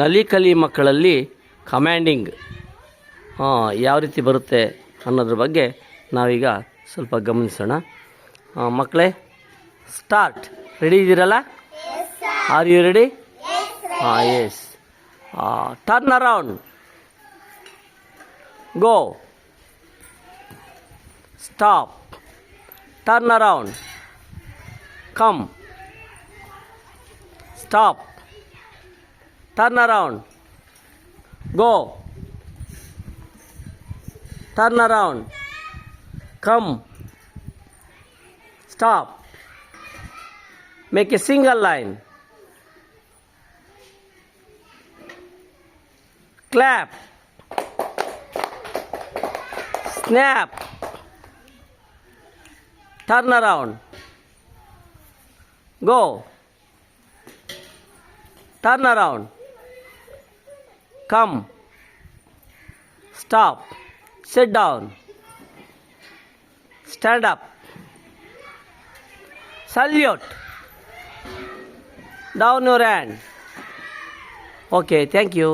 ನಲಿಕಲಿ ಮಕ್ಕಳಲ್ಲಿ ಕಮ್ಯಾಂಡಿಂಗ್ ಯಾವ ರೀತಿ ಬರುತ್ತೆ ಅನ್ನೋದ್ರ ಬಗ್ಗೆ ನಾವೀಗ ಸ್ವಲ್ಪ ಗಮನಿಸೋಣ. ಮಕ್ಕಳೇ, ಸ್ಟಾರ್ಟ್. ರೆಡಿ ಇದ್ದೀರಲ್ಲ? Are you ready? Yes. Turn around, go, stop, turn around, come, stop, turn around, go, turn around, come, stop, make a single line, clap, snap, turn around, go, turn around, come, stop, sit down, stand up, salute, down your hand. Okay, thank you.